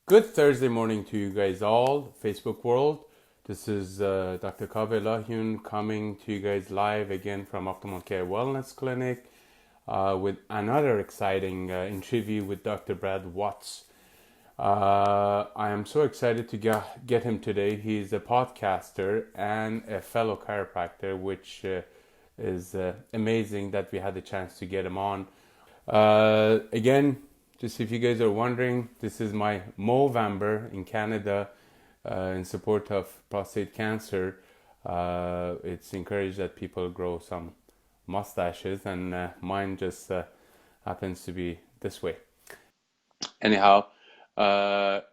Good Thursday morning to you guys all, Facebook world. This is Dr. Kaveh Lahyun coming to you guys live again from Optimal Care Wellness Clinic with another exciting interview with Dr. Brad Watts. I am so excited to get him today. He's a podcaster and a fellow chiropractor, which is amazing that we had the chance to get him on. Again, just if you guys are wondering, this is my Movember in Canada in support of prostate cancer. It's encouraged that people grow some mustaches, and mine just happens to be this way. Anyhow,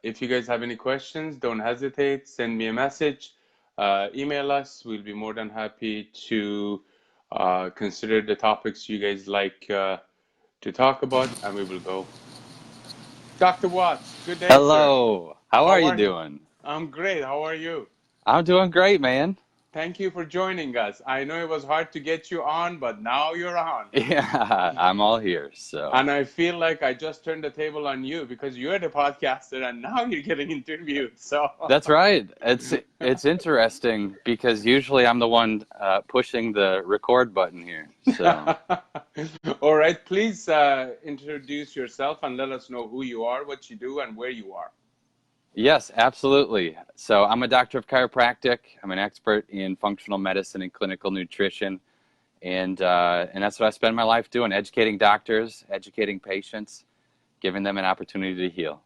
if you guys have any questions, don't hesitate. Send me a message, email us. We'll be more than happy to consider the topics you guys like to talk about, and we will go. Dr. Watts, good day, sir. Hello. How are How you are you? doing? I'm great. How are you? I'm doing great, man. Thank you for joining us. I know it was hard to get you on, but now you're on. Yeah, I'm all here. So And I feel like I just turned the table on you because you're the podcaster and now you're getting interviewed. So that's right. It's interesting because usually I'm the one pushing the record button here. So all right, please introduce yourself and let us know who you are, what you do, and where you are. yes, absolutely. So I'm a doctor of chiropractic. I'm an expert in functional medicine and clinical nutrition, and that's what I spend my life doing: educating doctors, educating patients, giving them an opportunity to heal.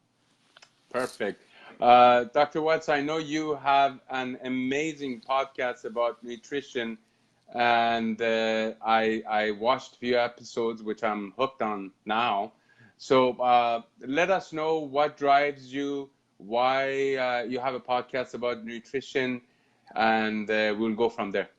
Perfect. Dr. Watts, I know you have an amazing podcast about nutrition, and I watched a few episodes, which I'm hooked on now. So let us know what drives you, why you have a podcast about nutrition, and we'll go from there.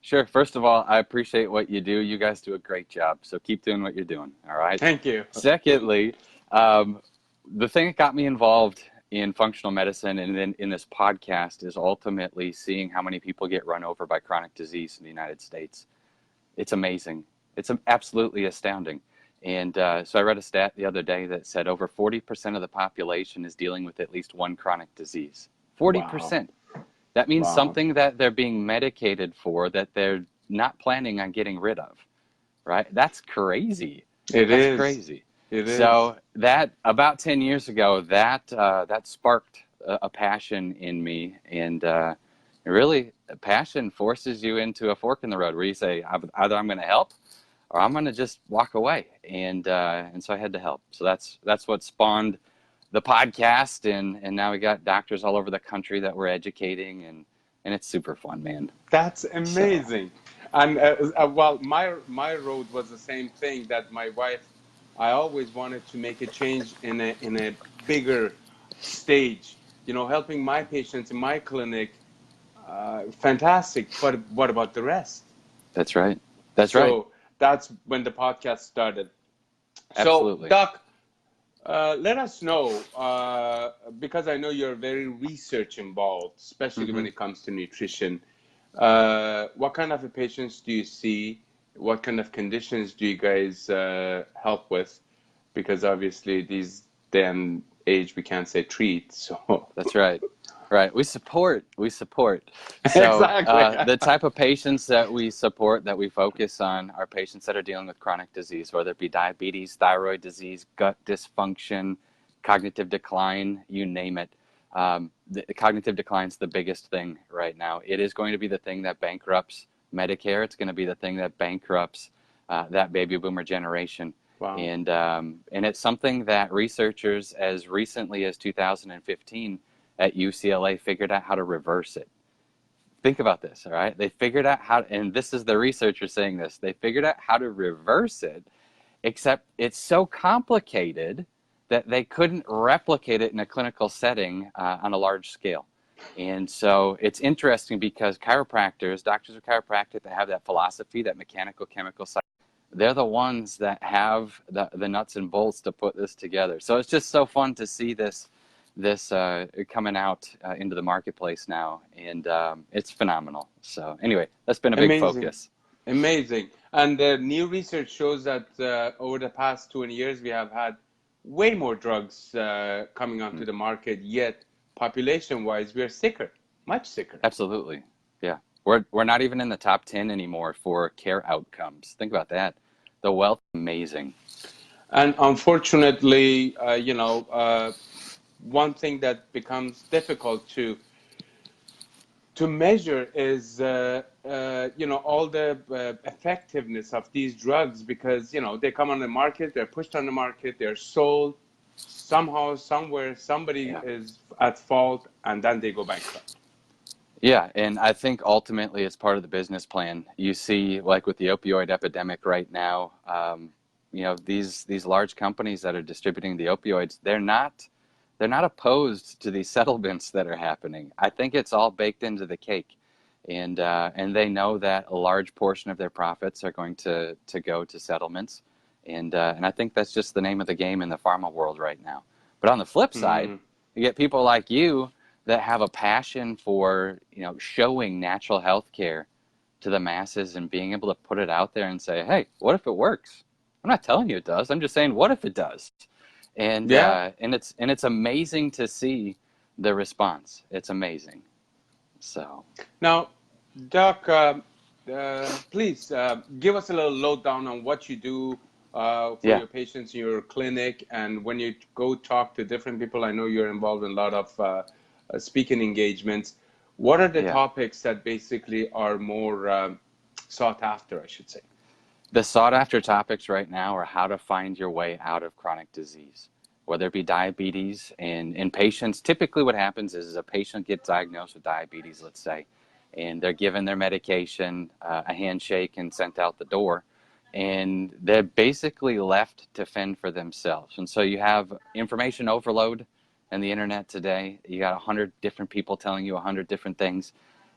Sure. First of all, I appreciate what you do. You guys do a great job. So keep doing what you're doing. All right. Thank you. Secondly, the thing that got me involved in functional medicine and then in this podcast is ultimately seeing how many people get run over by chronic disease in the United States. It's amazing. It's absolutely astounding. And so I read a stat the other day that said over 40% of the population is dealing with at least one chronic disease. 40%. That means something that they're being medicated for that they're not planning on getting rid of, right? That's crazy. That's crazy. It is. So that about 10 years ago, that sparked a passion in me, and really, passion forces you into a fork in the road where you say, either I'm going to help, or I'm going to just walk away, and so I had to help. So that's what spawned the podcast, and now we got doctors all over the country that we're educating, and it's super fun, man. That's amazing. So. And well, my road was the same thing that my wife. I always wanted to make a change in a bigger stage. You know, helping my patients in my clinic, fantastic. But what about the rest? That's right. That's right. So that's when the podcast started. Absolutely. So, Doc, let us know, because I know you're very research involved, especially when it comes to nutrition. What kind of patients do you see? What kind of conditions do you guys help with? Because obviously these day and age we can't say treat. So that's right. Right. We support. So exactly. the type of patients that we support, that we focus on, are patients that are dealing with chronic disease, whether it be diabetes, thyroid disease, gut dysfunction, cognitive decline, you name it. The cognitive decline is the biggest thing right now. It is going to be the thing that bankrupts Medicare. It's going to be the thing that bankrupts that baby boomer generation. Wow. And it's something that researchers as recently as 2015 at UCLA figured out how to reverse it. Think about this, all right? They figured out how, and this is the researchers saying this, they figured out how to reverse it, except it's so complicated that they couldn't replicate it in a clinical setting on a large scale. And so it's interesting because chiropractors, doctors of chiropractic that have that philosophy, that mechanical chemical side, they're the ones that have the nuts and bolts to put this together. So it's just so fun to see this coming out into the marketplace now, and it's phenomenal. So anyway, that's been a big focus. Amazing. And new research shows that over the past 20 years we have had way more drugs coming onto the market, yet population-wise, we're sicker, much sicker. Absolutely. Yeah. We're not even in the top 10 anymore for care outcomes. Think about that. The wealth is amazing. And unfortunately, one thing that becomes difficult to measure is all the effectiveness of these drugs, because they come on the market, they're pushed on the market, they're sold somehow, somewhere, somebody Yeah. is at fault, and then they go bankrupt. Yeah, and I think ultimately it's part of the business plan. You see, like with the opioid epidemic right now, these large companies that are distributing the opioids, they're not opposed to these settlements that are happening. I think it's all baked into the cake, and they know that a large portion of their profits are going to go to settlements, and I think that's just the name of the game in the pharma world right now. But on the flip side, Mm. you get people like you that have a passion for showing natural health care to the masses and being able to put it out there and say, hey, what if it works? I'm not telling you it does. I'm just saying, what if it does? And Yeah. it's amazing to see the response. It's amazing. So Now, Doc, please give us a little lowdown on what you do for yeah, your patients in your clinic, and when you go talk to different people. I know you're involved in a lot of speaking engagements. What are the yeah. topics that basically are more sought after, I should say? The sought after topics right now are how to find your way out of chronic disease, whether it be diabetes. And in patients, typically what happens is a patient gets diagnosed with diabetes, let's say, and they're given their medication, a handshake, and sent out the door. And they're basically left to fend for themselves. And so you have information overload in the internet today. You got 100 different people telling you 100 different things,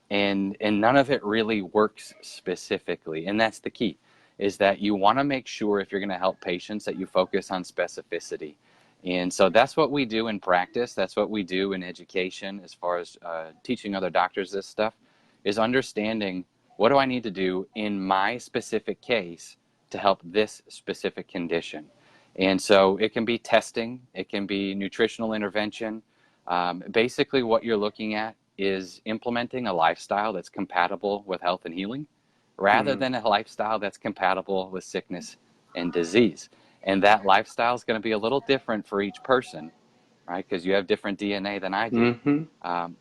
and none of it really works specifically. And that's the key, is that you want to make sure if you're going to help patients that you focus on specificity. And so that's what we do in practice. That's what we do in education as far as teaching other doctors this stuff, is understanding what do I need to do in my specific case to help this specific condition. And so it can be testing, it can be nutritional intervention. Basically what you're looking at is implementing a lifestyle that's compatible with health and healing, rather Hmm. than a lifestyle that's compatible with sickness and disease. And that lifestyle is going to be a little different for each person, right? Because you have different DNA than I do. Hmm. Um,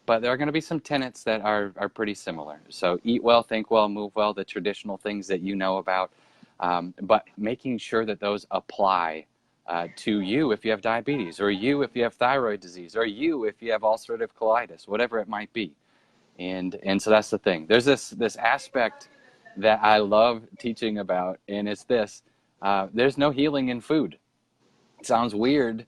but there are going to be some tenets that are pretty similar. So eat well, think well, move well, the traditional things that you know about, but making sure that those apply to you if you have diabetes, or you if you have thyroid disease, or you if you have ulcerative colitis, whatever it might be. And so that's the thing. There's this aspect that I love teaching about, and it's this: there's no healing in food. It sounds weird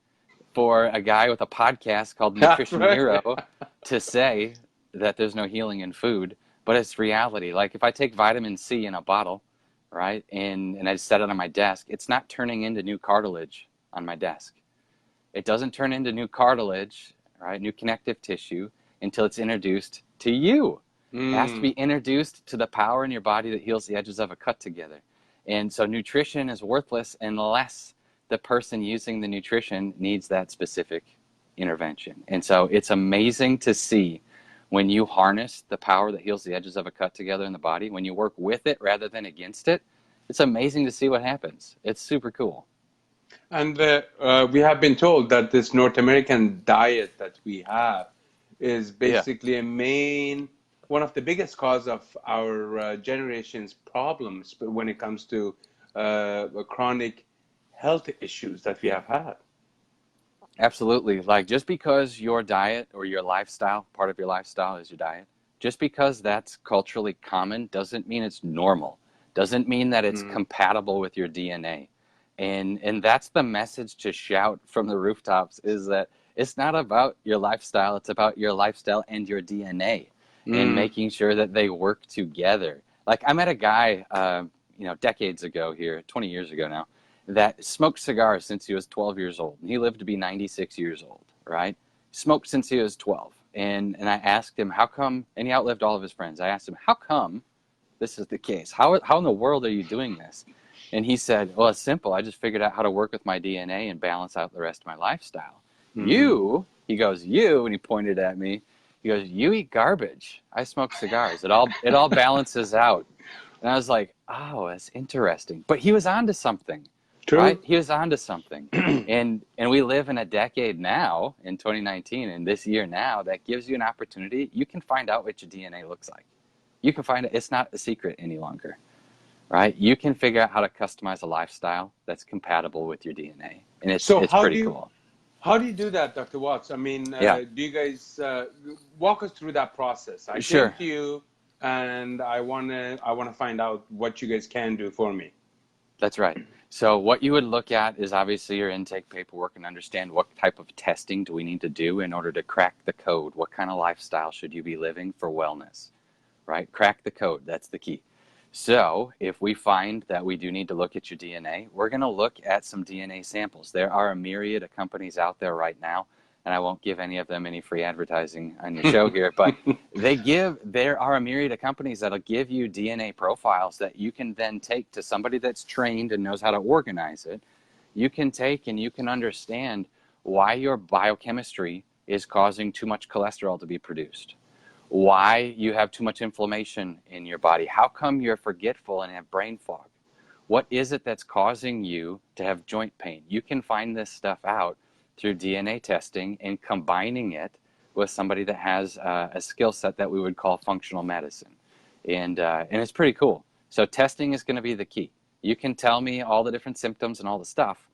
for a guy with a podcast called That's Nutrition right. Hero to say that there's no healing in food, but it's reality. Like if I take vitamin C in a bottle, right, and I set it on my desk, it's not turning into new cartilage on my desk. It doesn't turn into new cartilage, right, new connective tissue, until it's introduced to you. It has to be Mm. introduced to the power in your body that heals the edges of a cut together. And so nutrition is worthless unless the person using the nutrition needs that specific intervention. And so it's amazing to see when you harness the power that heals the edges of a cut together in the body, when you work with it rather than against it, it's amazing to see what happens. It's super cool. And we have been told that this North American diet that we have is Yeah. basically one of the biggest cause of our generation's problems when it comes to chronic health issues that we have had. Absolutely. Like just because your diet or your lifestyle, part of your lifestyle is your diet, just because that's culturally common doesn't mean it's normal. Doesn't mean that it's Mm. compatible with your DNA. And that's the message to shout from the rooftops, is that it's not about your lifestyle, it's about your lifestyle and your DNA, and Mm. making sure that they work together. Like I met a guy decades ago here, 20 years ago now, that smoked cigars since he was 12 years old. And he lived to be 96 years old, right? Smoked since he was 12. And I asked him, how come, and he outlived all of his friends. I asked him, how come this is the case? How in the world are you doing this? And he said, well, it's simple. I just figured out how to work with my DNA and balance out the rest of my lifestyle. Mm-hmm. He goes, and he pointed at me. He goes, you eat garbage. I smoke cigars. It all balances out. And I was like, oh, that's interesting. But he was onto something, right? True. He was onto something. And we live in a decade now, in 2019, and this year now, that gives you an opportunity. You can find out what your DNA looks like. You can find it. It's not a secret any longer, right? You can figure out how to customize a lifestyle that's compatible with your DNA. And it's So pretty cool. how do you do that, Dr. Watts? I mean, Yeah, do you guys walk us through that process? I came sure. to you and I wanna find out what you guys can do for me. That's right. So what you would look at is obviously your intake paperwork and understand what type of testing do we need to do in order to crack the code. What kind of lifestyle should you be living for wellness, right? Crack the code. That's the key. So if we find that we do need to look at your DNA, we're going to look at some DNA samples. There are a myriad of companies out there right now, and I won't give any of them any free advertising on your show here, but there are a myriad of companies that'll give you DNA profiles that you can then take to somebody that's trained and knows how to organize it. You can take and you can understand why your biochemistry is causing too much cholesterol to be produced, why you have too much inflammation in your body, how come you're forgetful and have brain fog, what is it that's causing you to have joint pain. You can find this stuff out through DNA testing and combining it with somebody that has a skill set that we would call functional medicine. And it's pretty cool. So testing is going to be the key. You can tell me all the different symptoms and all the stuff,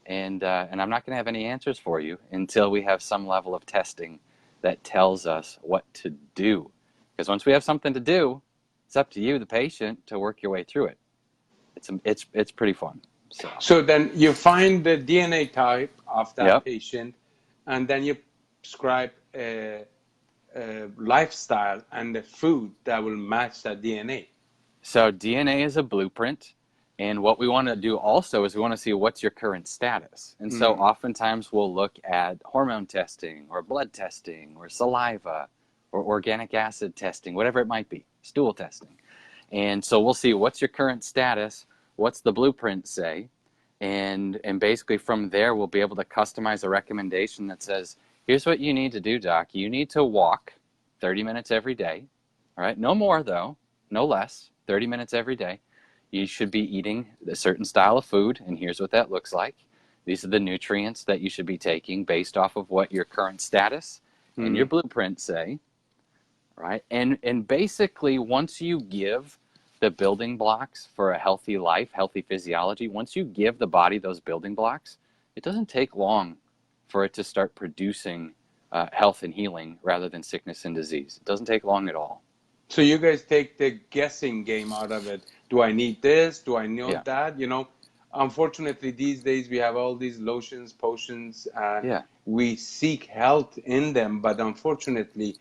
and I'm not going to have any answers for you until we have some level of testing that tells us what to do. Because once we have something to do, it's up to you, the patient, to work your way through it. It's pretty fun. So then you find the DNA type of that Yep. patient, and then you prescribe a lifestyle and a food that will match that DNA. So DNA is a blueprint. And what we want to do also is we want to see what's your current status. And so oftentimes we'll look at hormone testing or blood testing or saliva or organic acid testing, whatever it might be, stool testing. And so we'll see what's your current status, what's the blueprint say, and basically from there we'll be able to customize a recommendation that says, here's what you need to do, doc. You need to walk 30 minutes every day. All right, no more though, no less, 30 minutes every day. You should be eating a certain style of food, and here's what that looks like. These are the nutrients that you should be taking based off of what your current status and your blueprint say, right? And basically, once you give the building blocks for a healthy life, healthy physiology, once you give the body those building blocks, it doesn't take long for it to start producing health and healing rather than sickness and disease. It doesn't take long at all. So you guys take the guessing game out of it. Do I need this? Do I need Yeah. that? You know, unfortunately, these days we have all these lotions, potions, and Yeah. we seek health in them. But unfortunately,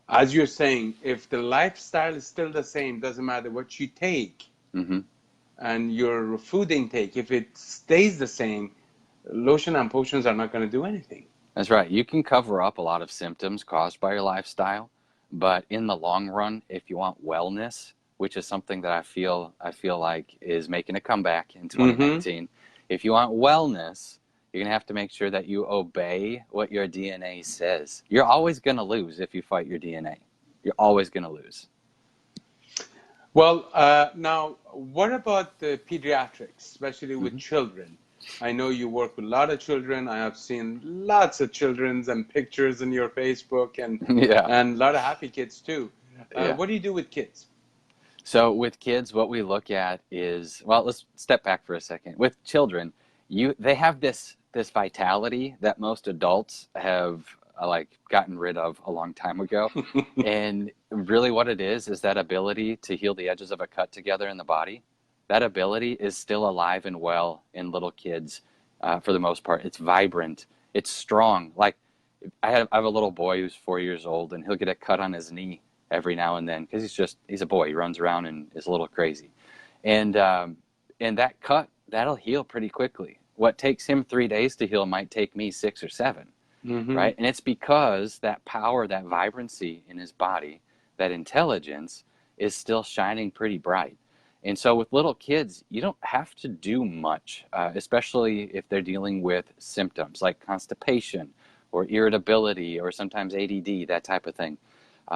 as you're saying, if the lifestyle is still the same, doesn't matter what you take Mm-hmm. and your food intake, if it stays the same, lotion and potions are not going to do anything. That's right. You can cover up a lot of symptoms caused by your lifestyle, but in the long run, if you want wellness, which is something that I feel like is making a comeback in 2019, if you want wellness, you're going to have to make sure that you obey what your DNA says. You're always going to lose if you fight your DNA. You're always going to lose. Well, now, what about the pediatrics, especially with children? I know you work with a lot of children. I have seen lots of children's and pictures in your Facebook and Yeah. and a lot of happy kids too. Yeah. What do you do with kids? So with kids, what we look at is, well, let's step back for a second. With children, they have this vitality that most adults have like gotten rid of a long time ago. And really what it is that ability to heal the edges of a cut together in the body. That ability is still alive and well in little kids for the most part. It's vibrant. It's strong. Like I have a little boy who's 4 years old, and he'll get a cut on his knee every now and then because he's a boy. He runs around and is a little crazy. And that cut, that'll heal pretty quickly. What takes him 3 days to heal might take me 6 or 7. Right? And it's because that power, that vibrancy in his body, that intelligence is still shining pretty bright. And so with little kids, you don't have to do much, especially if they're dealing with symptoms like constipation or irritability or sometimes ADD, that type of thing.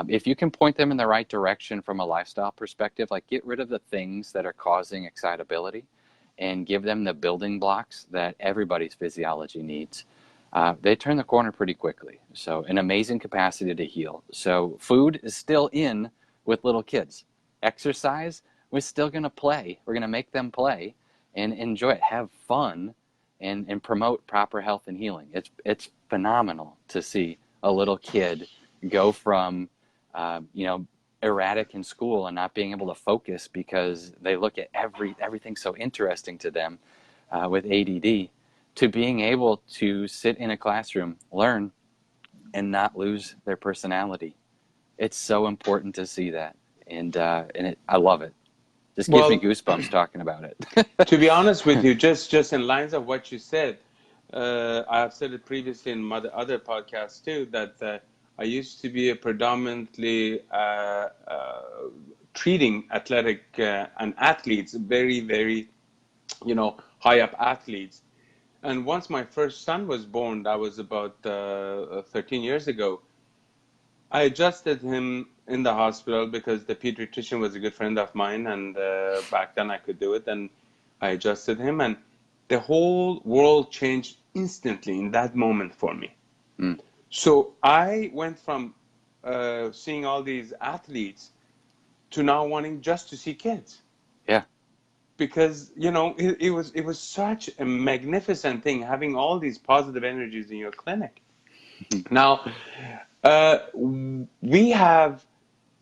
If you can point them in the right direction from a lifestyle perspective, like get rid of the things that are causing excitability and give them the building blocks that everybody's physiology needs, they turn the corner pretty quickly. So an amazing capacity to heal. So food is still in with little kids. Exercise, we're still going to play. We're going to make them play and enjoy it, have fun, and promote proper health and healing. It's phenomenal to see a little kid go from erratic in school and not being able to focus because they look at everything so interesting to them with ADD, to being able to sit in a classroom, learn, and not lose their personality. It's so important to see that, and I love it. Just gives me Well, goosebumps talking about it. to be honest with you, just in lines of what you said, I have said it previously in my other podcasts too, that I used to be a predominantly treating athletic and athletes, very, very, high up athletes. And once my first son was born, that was about 13 years ago, I adjusted him in the hospital because the pediatrician was a good friend of mine, and back then I could do it. And I adjusted him, and the whole world changed instantly in that moment for me. Mm. So I went from seeing all these athletes to now wanting just to see kids. Yeah. Because it was such a magnificent thing having all these positive energies in your clinic. Now, we have,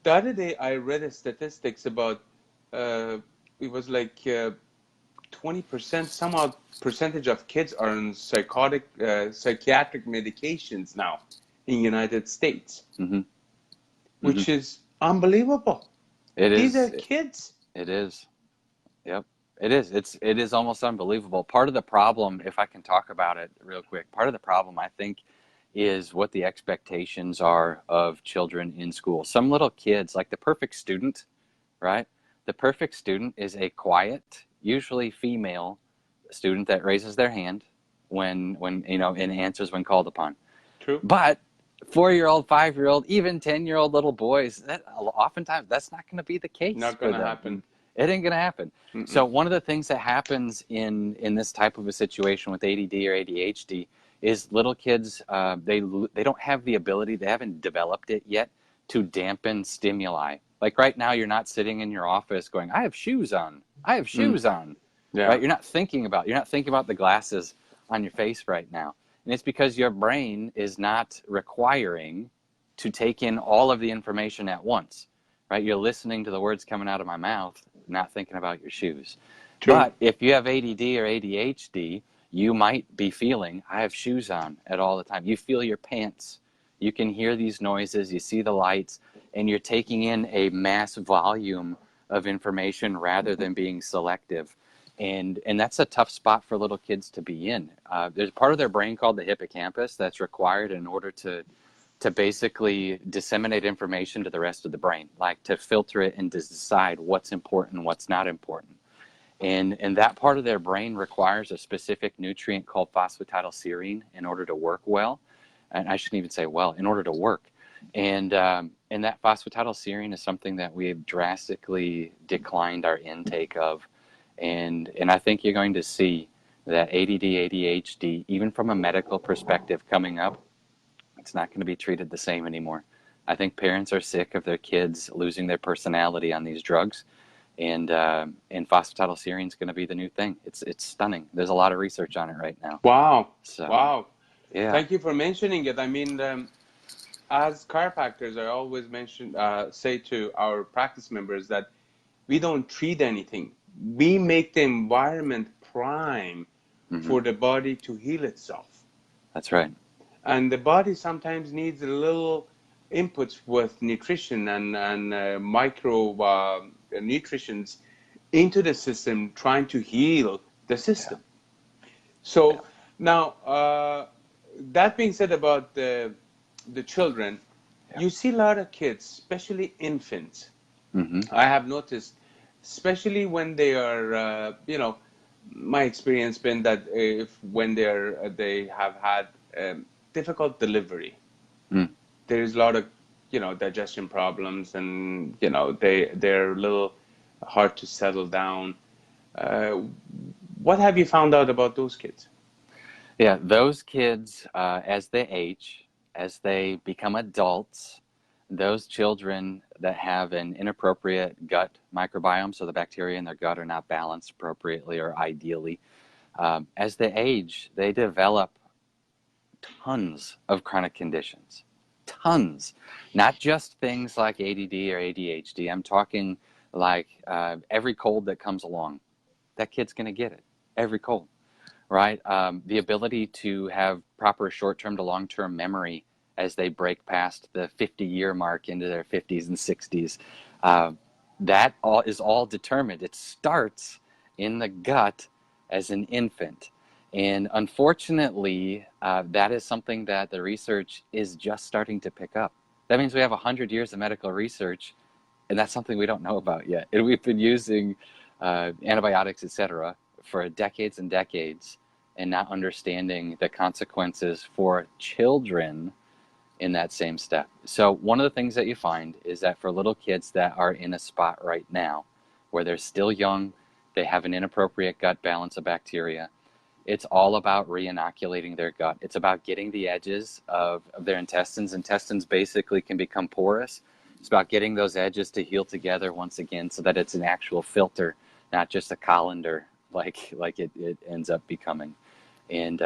the other day I read a statistics about, it was like 20%, some odd percentage of kids are on psychiatric medications now in the United States, Mm-hmm. which is unbelievable. These are kids. It is. Yep. It is. It is almost unbelievable. Part of the problem, if I can talk about it real quick, part of the problem I think is what the expectations are of children in school. Some little kids, like the perfect student, right? The perfect student is a quiet, usually female student that raises their hand when and answers when called upon. True. But 4-year-old, 5-year-old, even 10-year-old little boys, that oftentimes that's not going to be the case. Not going to happen. It ain't going to happen. Mm-mm. So one of the things that happens in this type of a situation with ADD or ADHD is little kids, they don't have the ability, they haven't developed it yet to dampen stimuli. Like right now, you're not sitting in your office going, I have shoes on. I have shoes on. Yeah. Right? You're not thinking about the glasses on your face right now. And it's because your brain is not requiring to take in all of the information at once. Right? You're listening to the words coming out of my mouth, not thinking about your shoes. True. But if you have ADD or ADHD, you might be feeling, I have shoes on at all the time. You feel your pants. You can hear these noises. You see the lights. And you're taking in a mass volume of information rather than being selective. And that's a tough spot for little kids to be in. There's part of their brain called the hippocampus that's required in order to basically disseminate information to the rest of the brain, like to filter it and to decide what's important and what's not important. And that part of their brain requires a specific nutrient called phosphatidylserine in order to work well. And I shouldn't even say well, in order to work. And that phosphatidylserine is something that we have drastically declined our intake of. And I think you're going to see that ADD, ADHD, even from a medical perspective coming up, it's not going to be treated the same anymore. I think parents are sick of their kids losing their personality on these drugs, and phosphatidylserine is going to be the new thing. It's stunning. There's a lot of research on it right now. Wow. So, wow. Yeah. Thank you for mentioning it. I mean, as chiropractors, I always say to our practice members that we don't treat anything. We make the environment prime for the body to heal itself. That's right. And the body sometimes needs a little inputs with nutrition and micro nutritions into the system, trying to heal the system. Yeah. So now, that being said about the children, you see a lot of kids, especially infants. I have noticed especially when they are, my experience been that if when they have had difficult delivery, Mm. there's a lot of, digestion problems, and they're a little hard to settle down. Uh, what have you found out about those kids? Yeah, those kids, as they age, as they become adults, those children that have an inappropriate gut microbiome, so the bacteria in their gut are not balanced appropriately or ideally, as they age, they develop tons of chronic conditions. Tons. Not just things like ADD or ADHD. I'm talking like every cold that comes along, that kid's going to get it. Every cold, right? The ability to have proper short-term to long-term memory as they break past the 50-year mark into their 50s and 60s. Uh, that all is all determined. It starts in the gut as an infant. And unfortunately, that is something that the research is just starting to pick up. That means we have 100 years of medical research, and that's something we don't know about yet. And we've been using antibiotics, et cetera, for decades and decades, and not understanding the consequences for children in that same step. So one of the things that you find is that for little kids that are in a spot right now where they're still young, they have an inappropriate gut balance of bacteria, it's all about re-inoculating their gut. It's about getting the edges of their intestines. Intestines basically can become porous. It's about getting those edges to heal together once again so that it's an actual filter, not just a colander like it ends up becoming. And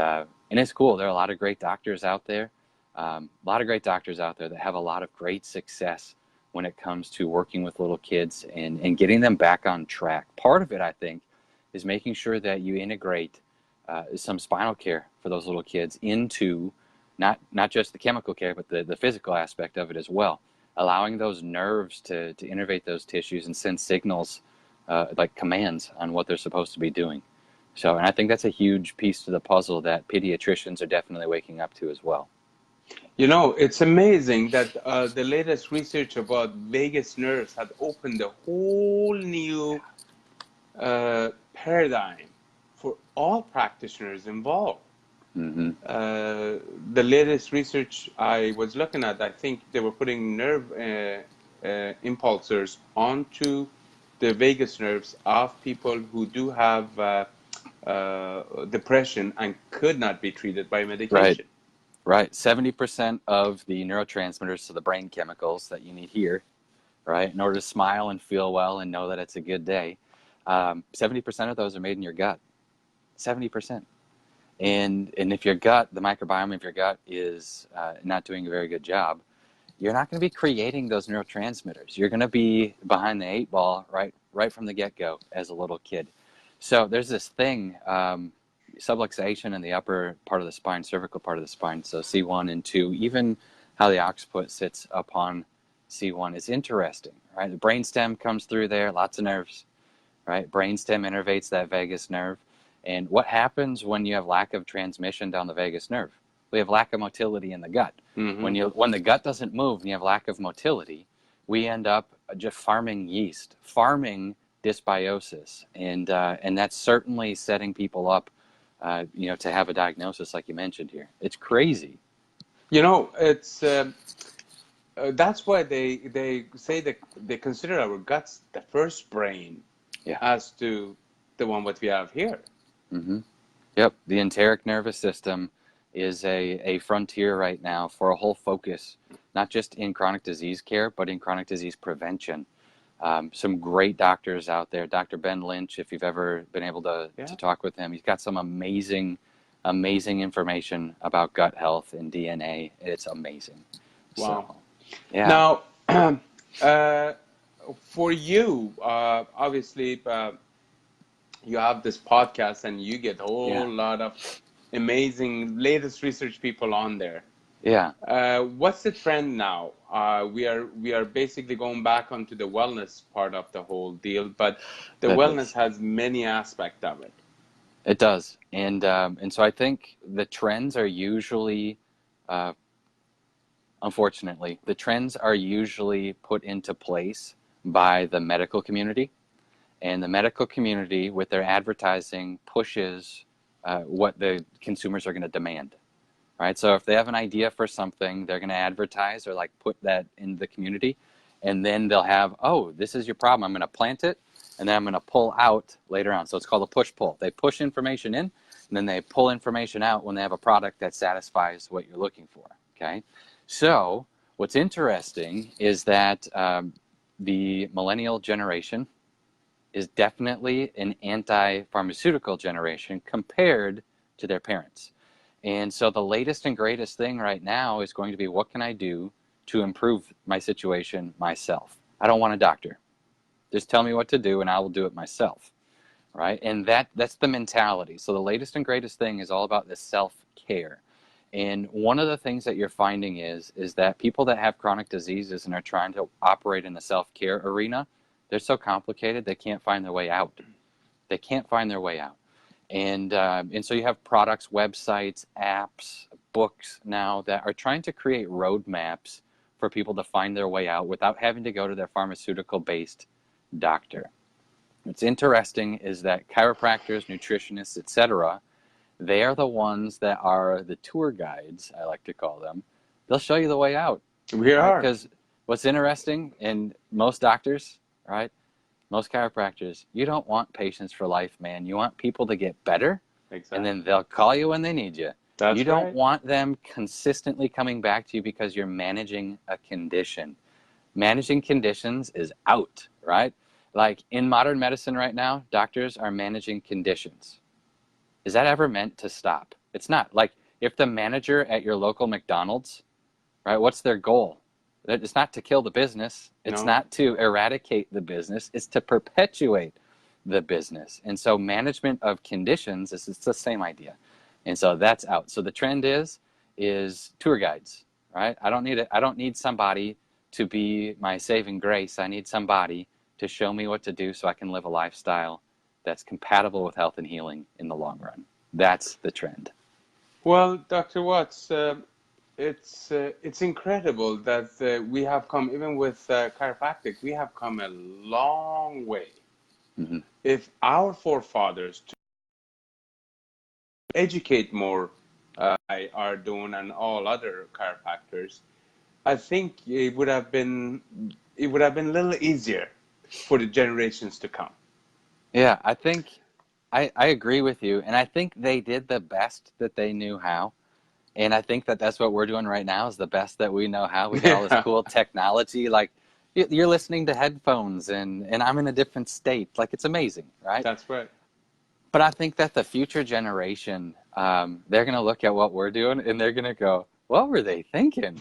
it's cool. There are a lot of great doctors out there, that have a lot of great success when it comes to working with little kids and getting them back on track. Part of it, I think, is making sure that you integrate some spinal care for those little kids into not just the chemical care, but the physical aspect of it as well. Allowing those nerves to innervate those tissues and send signals like commands on what they're supposed to be doing. So, and I think that's a huge piece to the puzzle that pediatricians are definitely waking up to as well. It's amazing that the latest research about vagus nerves had opened a whole new paradigm for all practitioners involved. Mm-hmm. The latest research I was looking at, I think they were putting nerve impulsors onto the vagus nerves of people who do have depression and could not be treated by Right. medication. Right. 70% of the neurotransmitters, so the brain chemicals that you need here, right, in order to smile and feel well and know that it's a good day, 70% of those are made in your gut. 70%. And if your gut, the microbiome of your gut is not doing a very good job, you're not going to be creating those neurotransmitters. You're going to be behind the eight ball right from the get-go as a little kid. So there's this thing, subluxation in the upper part of the spine, cervical part of the spine, so C1 and 2, even how the occiput sits upon C1 is interesting, right? The brainstem comes through there, lots of nerves, right? Brainstem innervates that vagus nerve. And what happens when you have lack of transmission down the vagus nerve? We have lack of motility in the gut. Mm-hmm. When the gut doesn't move and you have lack of motility, we end up just farming yeast, farming dysbiosis, and that's certainly setting people up, to have a diagnosis like you mentioned here. It's crazy. It's that's why they say that they consider our guts the first brain, Yeah. as to the one what we have here. Mm-hmm. Yep, the enteric nervous system is a frontier right now for a whole focus, not just in chronic disease care, but in chronic disease prevention. Some great doctors out there. Dr. Ben Lynch, if you've ever been able to talk with him, he's got some amazing information about gut health and DNA. It's amazing. Wow. So, yeah, Now, uh, for you, obviously, you have this podcast and you get a yeah, whole lot of amazing latest research people on there. yeah. What's the trend now? We are basically going back onto the wellness part of the whole deal, but the That wellness is. has many aspects of it. It does, and so I think the trends are usually, uh, unfortunately, the trends are usually put into place by the medical community, And the medical community, with their advertising, pushes what the consumers are going to demand. Right? So if they have an idea for something, they're going to advertise or like put that in the community, and then they'll have, oh, this is your problem. I'm going to plant it, and then I'm going to pull out later on. So it's called a push-pull. They push information in, and then they pull information out when they have a product that satisfies what you're looking for. Okay? So what's interesting is that the millennial generation is definitely an anti-pharmaceutical generation compared to their parents. And so the latest and greatest thing right now is going to be, what can I do to improve my situation myself? I don't want a doctor. Just tell me what to do and I will do it myself, right? And that's the mentality. So the latest and greatest thing is all about the self-care. And one of the things that you're finding is that people that have chronic diseases and are trying to operate in the self-care arena, they're so complicated they can't find their way out. They can't find their way out. And so you have products, websites, apps, books now that are trying to create roadmaps for people to find their way out without having to go to their pharmaceutical-based doctor. What's interesting is that chiropractors, nutritionists, etc., they are the ones that are the tour guides, I like to call them. They'll show you the way out. We are. Because what's interesting in most doctors, right? Most chiropractors, you don't want patients for life, man. You want people to get better, Exactly. and then they'll call you when they need you. That's you don't right. want them consistently coming back to you because you're managing a condition. Managing conditions is out, right? Like in modern medicine right now, doctors are managing conditions. Is that ever meant to stop? It's not. Like if the manager at your local McDonald's, right, what's their goal? It's not to kill the business. It's No. not to eradicate the business. It's to perpetuate the business. And so management of conditions is it's the same idea. And so that's out. So the trend is tour guides, right? I don't need somebody to be my saving grace. I need somebody to show me what to do so I can live a lifestyle that's compatible with health and healing in the long run. That's the trend. Well, Dr. Watts, it's incredible that we have come, even with chiropractic, we have come a long way. Mm-hmm. If our forefathers to educate more, are doing, and all other chiropractors, I think it would have been a little easier for the generations to come. Yeah, I think I agree with you. And I think they did the best that they knew how. And I think that that's what we're doing right now is the best that we know how. We got all this cool technology. Like you're listening to headphones and I'm in a different state. Like it's amazing, right? That's right. But I think that the future generation, they're going to look at what we're doing and they're going to go, what were they thinking?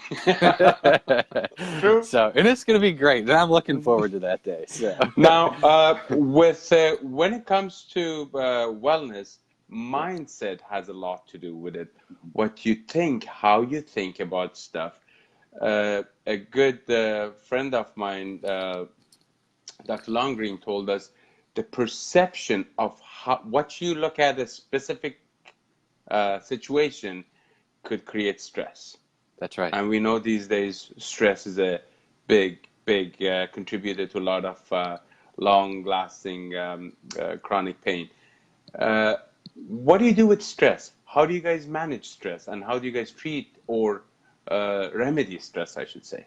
True. So, and it's going to be great. And I'm looking forward to that day. So. Now, when it comes to wellness, mindset has a lot to do with it. What you think, how you think about stuff. A good friend of mine, Dr. Longgreen, told us the perception of what you look at a specific situation could create stress. That's right. And we know these days stress is a big contributor to a lot of long-lasting chronic pain. What do you do with stress? How do you guys manage stress? And how do you guys treat or remedy stress, I should say?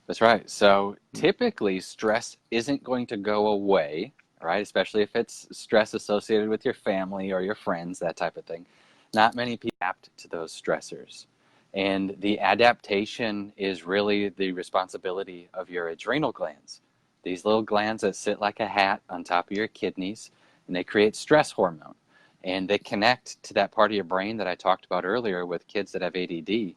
That's right. So typically stress isn't going to go away, right? Especially if it's stress associated with your family or your friends, that type of thing. Not many people adapt to those stressors. And the adaptation is really the responsibility of your adrenal glands. These little glands that sit like a hat on top of your kidneys, and they create stress hormone. And they connect to that part of your brain that I talked about earlier with kids that have ADD,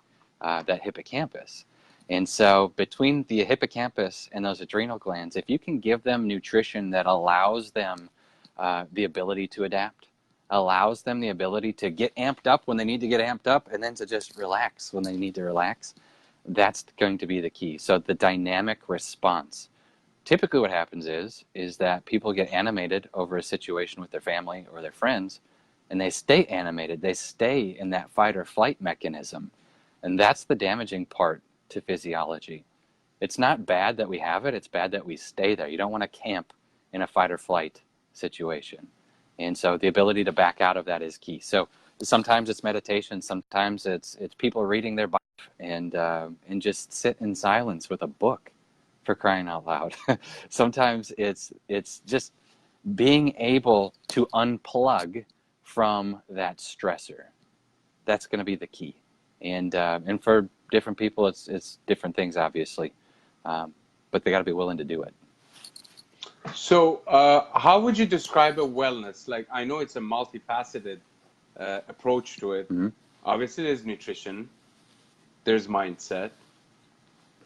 that hippocampus. And so between the hippocampus and those adrenal glands, if you can give them nutrition that allows them the ability to adapt, allows them the ability to get amped up when they need to get amped up, and then to just relax when they need to relax, that's going to be the key. So the dynamic response. Typically what happens is that people get animated over a situation with their family or their friends, and they stay animated. They stay in that fight or flight mechanism. And that's the damaging part to physiology. It's not bad that we have it, it's bad that we stay there. You don't want to camp in a fight or flight situation. And so the ability to back out of that is key. So sometimes it's meditation, sometimes it's people reading their Bible and just sit in silence with a book, for crying out loud. Sometimes it's just being able to unplug from that stressor. That's going to be the key. And for different people, it's different things, obviously, but they got to be willing to do it. So, how would you describe a wellness? Like, I know it's a multifaceted approach to it. Mm-hmm. Obviously, there's nutrition, there's mindset.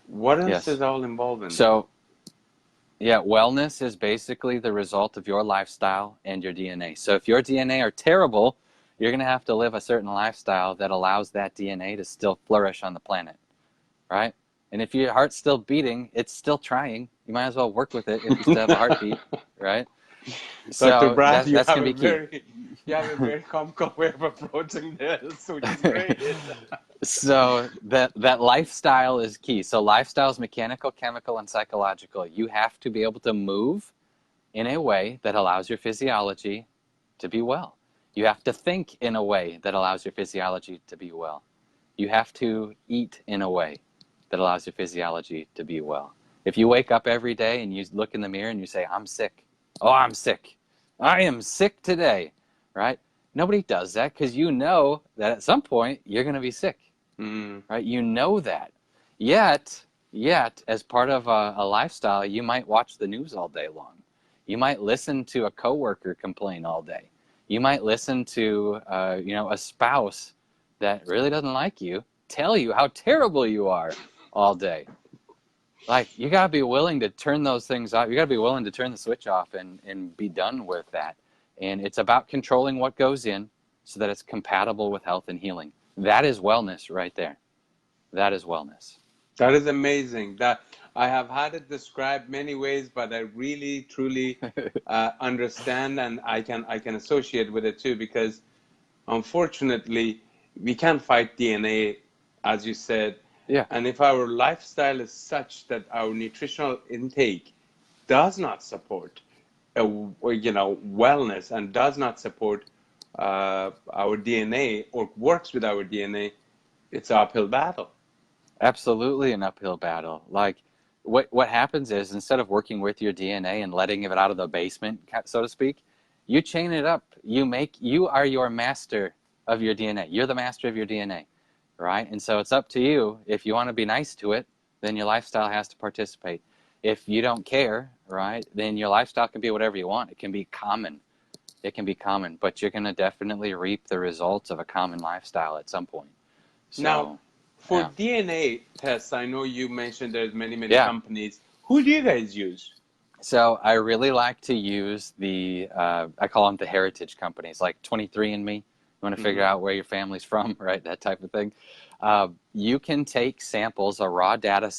What else Yes. is all involved in So, yeah, wellness is basically the result of your lifestyle and your DNA. So if your DNA are terrible, you're going to have to live a certain lifestyle that allows that DNA to still flourish on the planet, right? And if your heart's still beating, it's still trying. You might as well work with it if you still have a heartbeat, right? Dr. So Brad, that's going to be key. You have a very comical way of approaching this, which is great. So that lifestyle is key. So lifestyle is mechanical, chemical, and psychological. You have to be able to move in a way that allows your physiology to be well. You have to think in a way that allows your physiology to be well. You have to eat in a way that allows your physiology to be well. If you wake up every day and you look in the mirror and you say, I'm sick. Oh, I'm sick. I am sick today, right? Nobody does that because you know that at some point you're going to be sick, right? You know that. Yet, as part of a lifestyle, you might watch the news all day long. You might listen to a coworker complain all day. You might listen to, a spouse that really doesn't like you tell you how terrible you are all day. Like, you got to be willing to turn those things off. You got to be willing to turn the switch off and be done with that. And it's about controlling what goes in so that it's compatible with health and healing. That is wellness right there. That is wellness. That is amazing. That I have had it described many ways, but I really, truly understand, and I can associate with it too, because unfortunately, we can't fight DNA, as you said. Yeah. And if our lifestyle is such that our nutritional intake does not support, wellness and does not support our DNA or works with our DNA, it's an uphill battle. Absolutely an uphill battle. Like, what happens is, instead of working with your DNA and letting it out of the basement, so to speak, you chain it up. You are your master of your DNA. You're the master of your DNA, right? And so it's up to you. If you want to be nice to it, then your lifestyle has to participate. If you don't care, right, then your lifestyle can be whatever you want. It can be common. But you're going to definitely reap the results of a common lifestyle at some point. So, now, for DNA tests, I know you mentioned there's many companies. Who do you guys use? So I really like to use I call them the heritage companies, like 23andMe. You want to figure out where your family's from, right? That type of thing. You can take samples, a raw data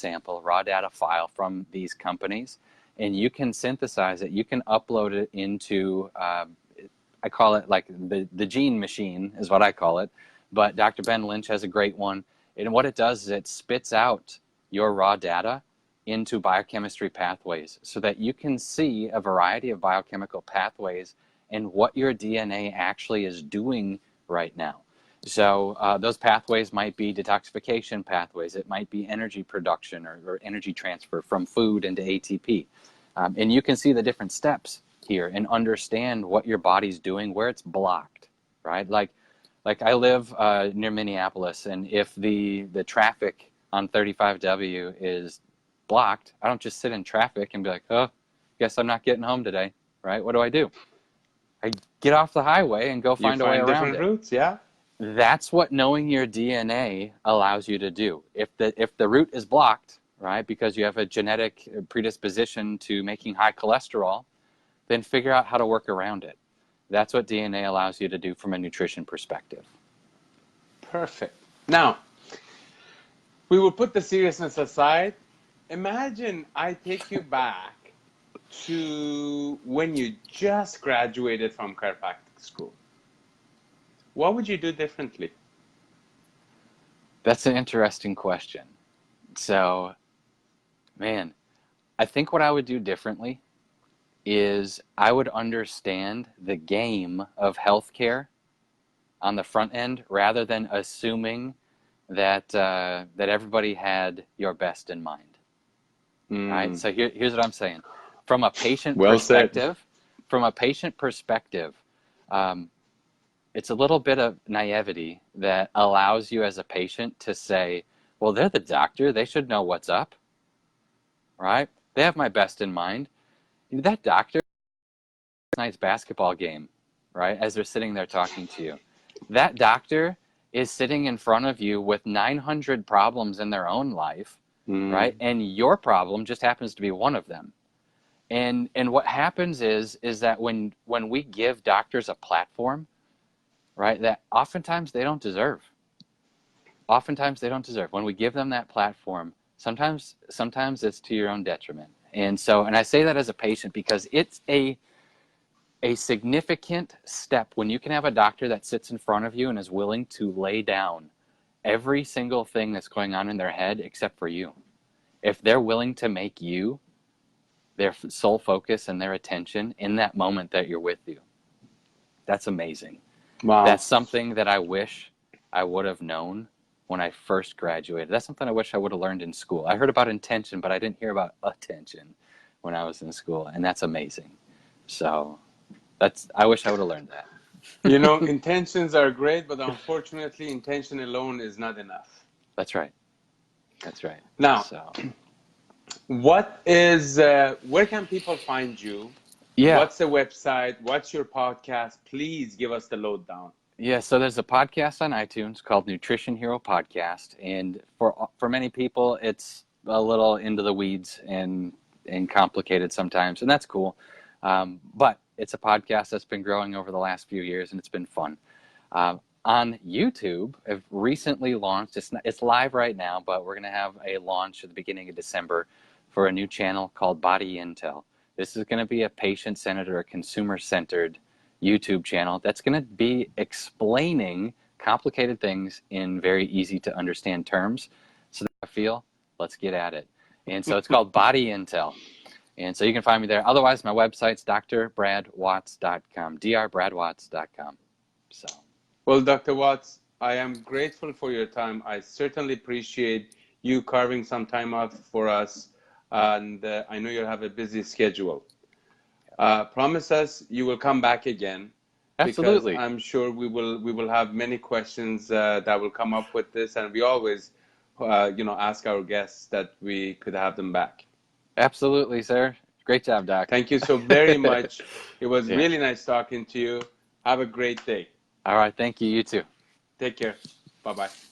file from these companies, and you can synthesize it. You can upload it into, I call it like the gene machine is what I call it. But Dr. Ben Lynch has a great one. And what it does is it spits out your raw data into biochemistry pathways so that you can see a variety of biochemical pathways and what your DNA actually is doing right now. So those pathways might be detoxification pathways. It might be energy production or energy transfer from food into ATP. And you can see the different steps here and understand what your body's doing, where it's blocked, right? Like I live near Minneapolis, and if the traffic on 35W is blocked, I don't just sit in traffic and be like, oh, guess I'm not getting home today, right? What do? I get off the highway and go find a way around different it. routes, yeah. That's what knowing your DNA allows you to do. If the route is blocked, right, because you have a genetic predisposition to making high cholesterol, then figure out how to work around it. That's what DNA allows you to do from a nutrition perspective. Perfect. Now, we will put the seriousness aside. Imagine I take you back to when you just graduated from chiropractic school. What would you do differently? That's an interesting question. So, man, I think what I would do differently is I would understand the game of healthcare on the front end rather than assuming that that everybody had your best in mind. Right? So here's what I'm saying. From a patient Well said. perspective, from a patient perspective, it's a little bit of naivety that allows you as a patient to say, well, they're the doctor. They should know what's up. Right? They have my best in mind. That doctor night's basketball game, right? As they're sitting there talking to you. That doctor is sitting in front of you with 900 problems in their own life, right? And your problem just happens to be one of them. And what happens is that when we give doctors a platform, right, that oftentimes they don't deserve. Oftentimes they don't deserve. When we give them that platform, sometimes it's to your own detriment. And I say that as a patient because it's a significant step when you can have a doctor that sits in front of you and is willing to lay down every single thing that's going on in their head except for you. If they're willing to make you their sole focus and their attention in that moment that you're with you, that's amazing. Wow. That's something that I wish I would have known when I first graduated. That's something I wish I would have learned in school. I heard about intention, but I didn't hear about attention when I was in school, and that's amazing. So I wish I would have learned that. You know, intentions are great, but unfortunately, intention alone is not enough. That's right. That's right. Now, so, where can people find you? Yeah. What's the website? What's your podcast? Please give us the lowdown. Yeah, so there's a podcast on iTunes called Nutrition Hero Podcast, and for many people, it's a little into the weeds and complicated sometimes, and that's cool. But it's a podcast that's been growing over the last few years, and it's been fun. On YouTube, I've recently launched. It's live right now, but we're going to have a launch at the beginning of December for a new channel called Body Intel. This is going to be a patient-centered or a consumer-centered YouTube channel that's going to be explaining complicated things in very easy to understand terms. So that I feel, let's get at it. And so it's called Body Intel. And so you can find me there. Otherwise, my website's drbradwatts.com, drbradwatts.com. So. Well, Dr. Watts, I am grateful for your time. I certainly appreciate you carving some time out for us. And I know you have a busy schedule. Promise us you will come back again. Absolutely. Because I'm sure we will have many questions that will come up with this, and we always, ask our guests that we could have them back. Absolutely, sir. Great job, Doc. Thank you so very much. It was really nice talking to you. Have a great day. All right. Thank you. You too. Take care. Bye-bye.